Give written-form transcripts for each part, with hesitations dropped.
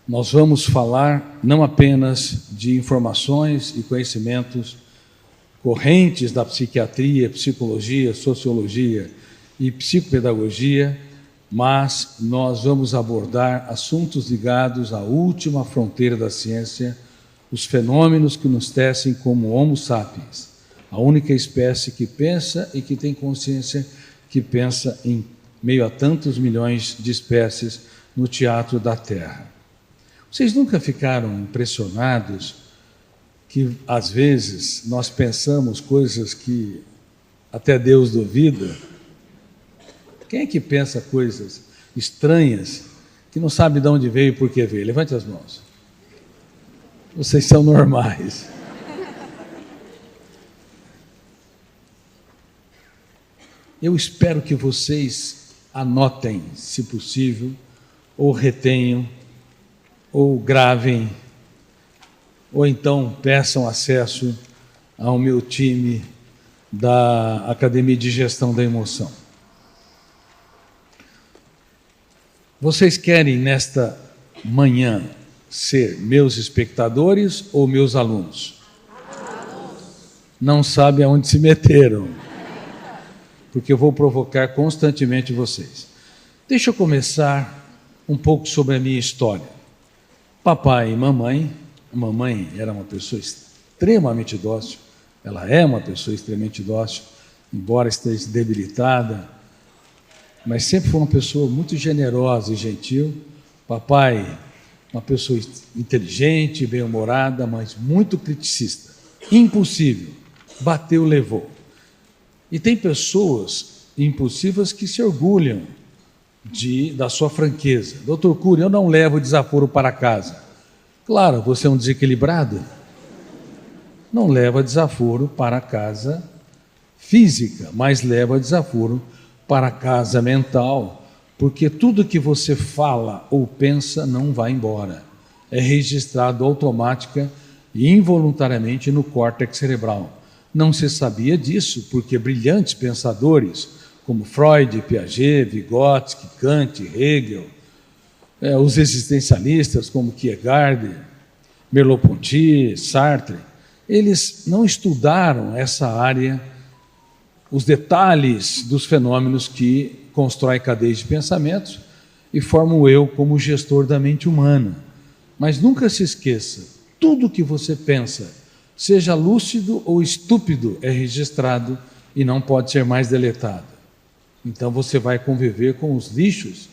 Nós vamos falar não apenas de informações e conhecimentos correntes da psiquiatria, psicologia, sociologia e psicopedagogia, mas nós vamos abordar assuntos ligados à última fronteira da ciência, os fenômenos que nos tecem como Homo sapiens, a única espécie que pensa e que tem consciência que pensa em meio a tantos milhões de espécies no teatro da Terra. Vocês nunca ficaram impressionados que, às vezes, nós pensamos coisas que até Deus duvida? Quem é que pensa coisas estranhas que não sabe de onde veio e por que veio? Levante as mãos. Vocês são normais. Eu espero que vocês anotem, se possível, ou retenham, ou gravem, ou então peçam acesso ao meu time da Academia de Gestão da Emoção. Vocês querem, nesta manhã, ser meus espectadores ou meus alunos? Não sabem aonde se meteram, porque eu vou provocar constantemente vocês. Deixa eu começar um pouco sobre a minha história. Papai e mamãe, a mamãe era uma pessoa extremamente dócil, ela é uma pessoa extremamente dócil, embora esteja debilitada, mas sempre foi uma pessoa muito generosa e gentil. Papai, uma pessoa inteligente, bem-humorada, mas muito criticista, impulsivo, bateu, levou. E tem pessoas impulsivas que se orgulham da sua franqueza. Doutor Cury, eu não levo desaforo para casa. Claro, você é um desequilibrado. Não leva desaforo para a casa física, mas leva desaforo para a casa mental, porque tudo que você fala ou pensa não vai embora. É registrado automática e involuntariamente no córtex cerebral. Não se sabia disso, porque brilhantes pensadores como Freud, Piaget, Vygotsky, Kant, Hegel, os existencialistas como Kierkegaard, Merleau-Ponty, Sartre, eles não estudaram essa área, os detalhes dos fenômenos que constroem cadeias de pensamentos e formam o eu como gestor da mente humana. Mas nunca se esqueça, tudo que você pensa, seja lúcido ou estúpido, é registrado e não pode ser mais deletado. Então você vai conviver com os lixos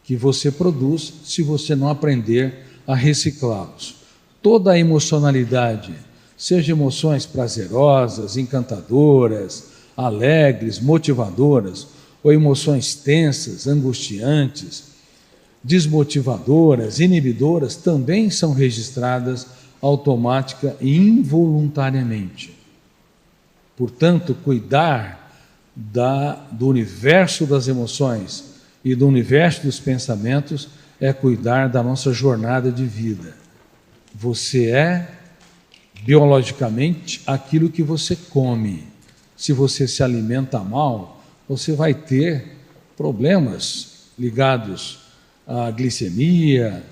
que você produz se você não aprender a reciclá-los. Toda a emocionalidade, seja emoções prazerosas, encantadoras, alegres, motivadoras, ou emoções tensas, angustiantes, desmotivadoras, inibidoras, também são registradas automática e involuntariamente. Portanto, cuidar do universo das emoções e do universo dos pensamentos é cuidar da nossa jornada de vida. Você é, biologicamente, aquilo que você come. Se você se alimenta mal, você vai ter problemas ligados à glicemia,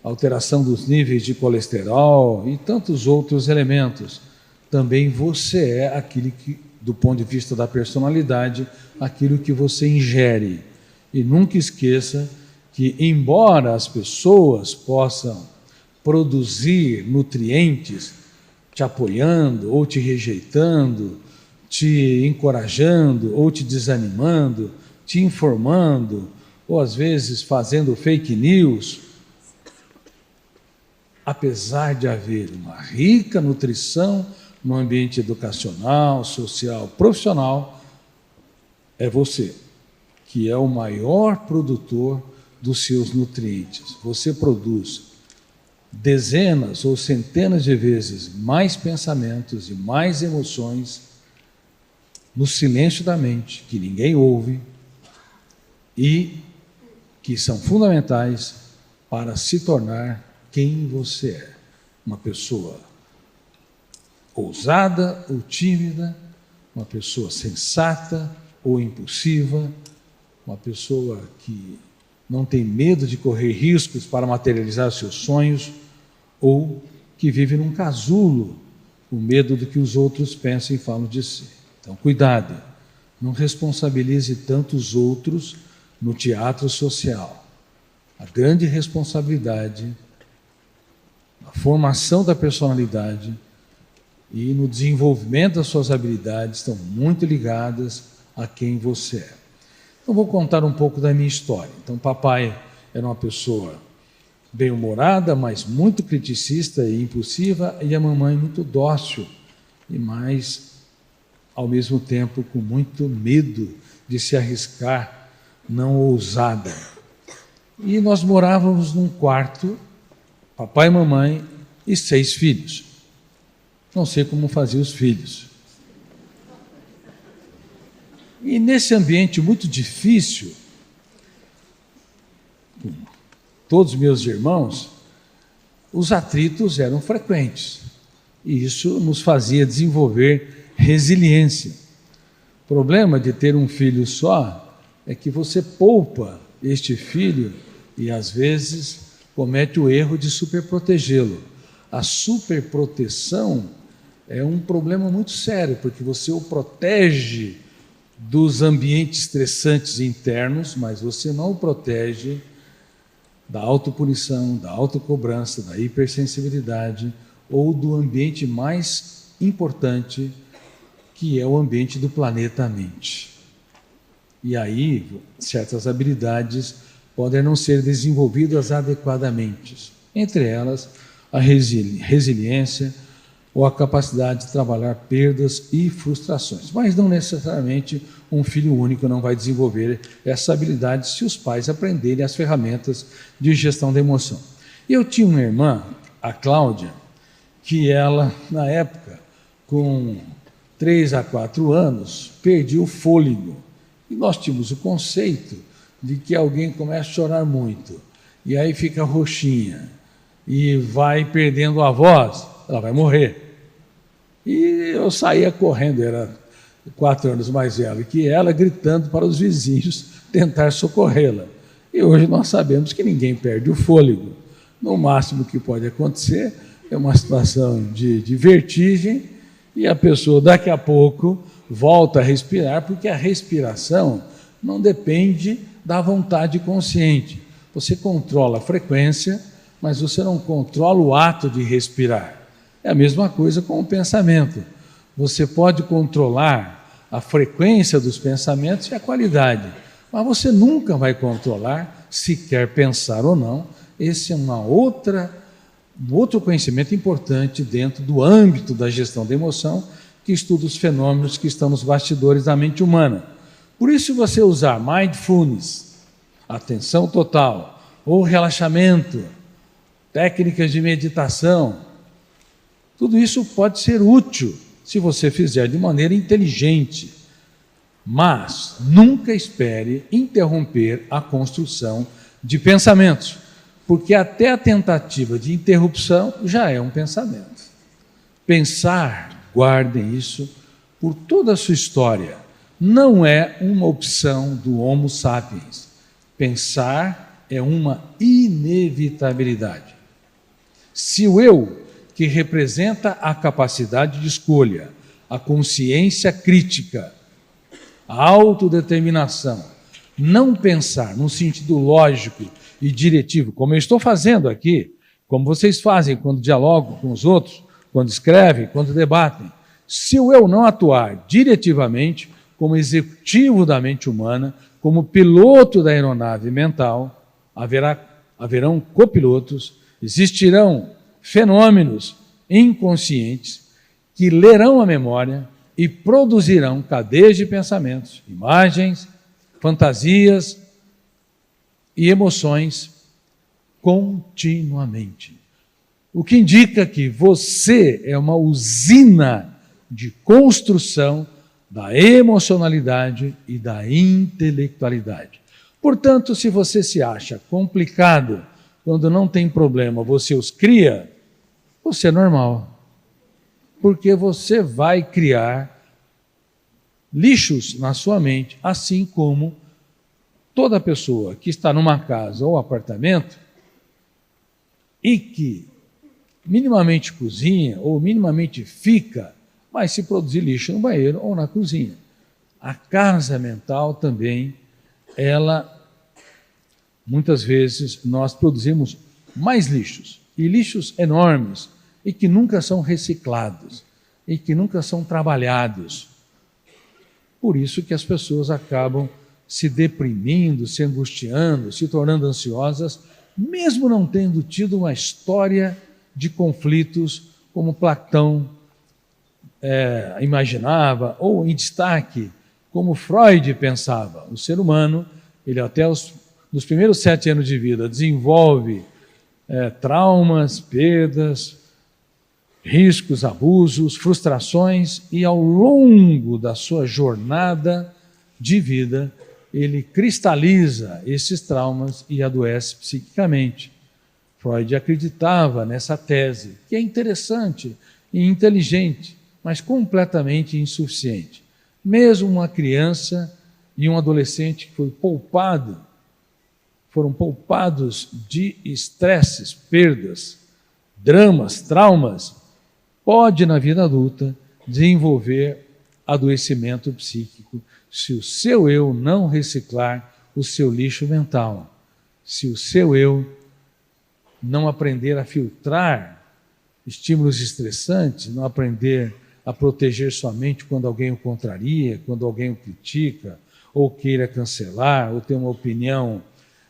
alteração dos níveis de colesterol e tantos outros elementos. Também você é aquilo que, do ponto de vista da personalidade, aquilo que você ingere. E nunca esqueça que, embora as pessoas possam produzir nutrientes te apoiando ou te rejeitando, te encorajando ou te desanimando, te informando, ou às vezes fazendo fake news, apesar de haver uma rica nutrição no ambiente educacional, social, profissional, é você que é o maior produtor dos seus nutrientes. Você produz dezenas ou centenas de vezes mais pensamentos e mais emoções no silêncio da mente, que ninguém ouve e que são fundamentais para se tornar quem você é. Uma pessoa ousada ou tímida, uma pessoa sensata ou impulsiva, uma pessoa que não tem medo de correr riscos para materializar seus sonhos, ou que vive num casulo, com medo do que os outros pensam e falam de si. Então, cuidado, não responsabilize tanto os outros no teatro social. A grande responsabilidade na formação da personalidade e no desenvolvimento das suas habilidades estão muito ligadas a quem você é. Então, vou contar um pouco da minha história. Então, papai era uma pessoa bem-humorada, mas muito criticista e impulsiva, e a mamãe muito dócil e mais, ao mesmo tempo, com muito medo de se arriscar, não ousada. E nós morávamos num quarto, papai e mamãe e 6 filhos. Não sei como faziam os filhos. E nesse ambiente muito difícil, com todos os meus irmãos, os atritos eram frequentes. E isso nos fazia desenvolver resiliência. O problema de ter um filho só é que você poupa este filho e, às vezes, comete o erro de superprotegê-lo. A superproteção é um problema muito sério, porque você o protege dos ambientes estressantes internos, mas você não o protege da autopunição, da autocobrança, da hipersensibilidade ou do ambiente mais importante, que é o ambiente do planeta mente. E aí, certas habilidades podem não ser desenvolvidas adequadamente. Entre elas, a resiliência ou a capacidade de trabalhar perdas e frustrações. Mas não necessariamente um filho único não vai desenvolver essa habilidade se os pais aprenderem as ferramentas de gestão da emoção. Eu tinha uma irmã, a Cláudia, que ela, na época, com 3 a 4 anos, perdia o fôlego. E nós tínhamos o conceito de que alguém começa a chorar muito, e aí fica roxinha, e vai perdendo a voz, ela vai morrer. E eu saía correndo, era 4 anos mais velho que ela, gritando para os vizinhos tentar socorrê-la. E hoje nós sabemos que ninguém perde o fôlego. No máximo que pode acontecer é uma situação de vertigem, e a pessoa daqui a pouco volta a respirar, porque a respiração não depende da vontade consciente. Você controla a frequência, mas você não controla o ato de respirar. É a mesma coisa com o pensamento. Você pode controlar a frequência dos pensamentos e a qualidade, mas você nunca vai controlar se quer pensar ou não. Esse é um outro conhecimento importante dentro do âmbito da gestão da emoção, que estuda os fenômenos que estão nos bastidores da mente humana. Por isso, você usar mindfulness, atenção total, ou relaxamento, técnicas de meditação, tudo isso pode ser útil se você fizer de maneira inteligente, mas nunca espere interromper a construção de pensamentos, porque até a tentativa de interrupção já é um pensamento. Pensar, guardem isso por toda a sua história, não é uma opção do Homo sapiens. Pensar é uma inevitabilidade. Se o eu, que representa a capacidade de escolha, a consciência crítica, a autodeterminação, não pensar no sentido lógico e diretivo, como eu estou fazendo aqui, como vocês fazem quando dialogam com os outros, quando escrevem, quando debatem. Se o eu não atuar diretivamente, como executivo da mente humana, como piloto da aeronave mental, haverão copilotos, existirão fenômenos inconscientes que lerão a memória e produzirão cadeias de pensamentos, imagens, fantasias e emoções continuamente. O que indica que você é uma usina de construção da emocionalidade e da intelectualidade. Portanto, se você se acha complicado, quando não tem problema, você os cria, você é normal. Porque você vai criar lixos na sua mente, assim como toda pessoa que está numa casa ou apartamento e que minimamente cozinha ou minimamente fica, vai se produzir lixo no banheiro ou na cozinha. A casa mental também, muitas vezes nós produzimos mais lixos, e lixos enormes, e que nunca são reciclados, e que nunca são trabalhados. Por isso que as pessoas acabam se deprimindo, se angustiando, se tornando ansiosas, mesmo não tendo tido uma história de conflitos como Platão imaginava, ou em destaque, como Freud pensava. O ser humano, ele até nos primeiros 7 anos de vida, desenvolve traumas, perdas, riscos, abusos, frustrações, e ao longo da sua jornada de vida, ele cristaliza esses traumas e adoece psiquicamente. Freud acreditava nessa tese, que é interessante e inteligente, mas completamente insuficiente. Mesmo uma criança e um adolescente que foram poupados de estresses, perdas, dramas, traumas, pode, na vida adulta, desenvolver adoecimento psíquico se o seu eu não reciclar o seu lixo mental, se o seu eu não aprender a filtrar estímulos estressantes, não aprender a proteger sua mente quando alguém o contraria, quando alguém o critica, ou queira cancelar, ou ter uma opinião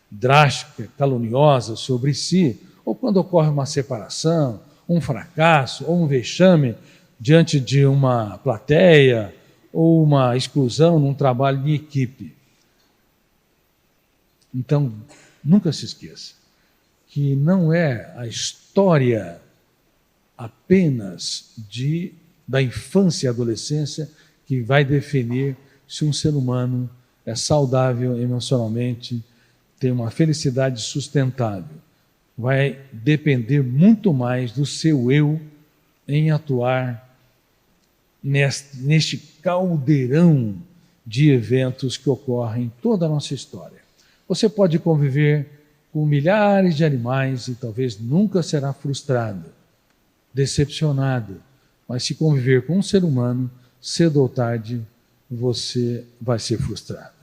drástica, caluniosa sobre si, ou quando ocorre uma separação, um fracasso ou um vexame diante de uma plateia ou uma exclusão num trabalho de equipe. Então, nunca se esqueça que não é a história apenas da infância e adolescência que vai definir se um ser humano é saudável emocionalmente, tem uma felicidade sustentável. Vai depender muito mais do seu eu em atuar neste caldeirão de eventos que ocorrem em toda a nossa história. Você pode conviver com milhares de animais e talvez nunca será frustrado, decepcionado, mas se conviver com um ser humano, cedo ou tarde você vai ser frustrado.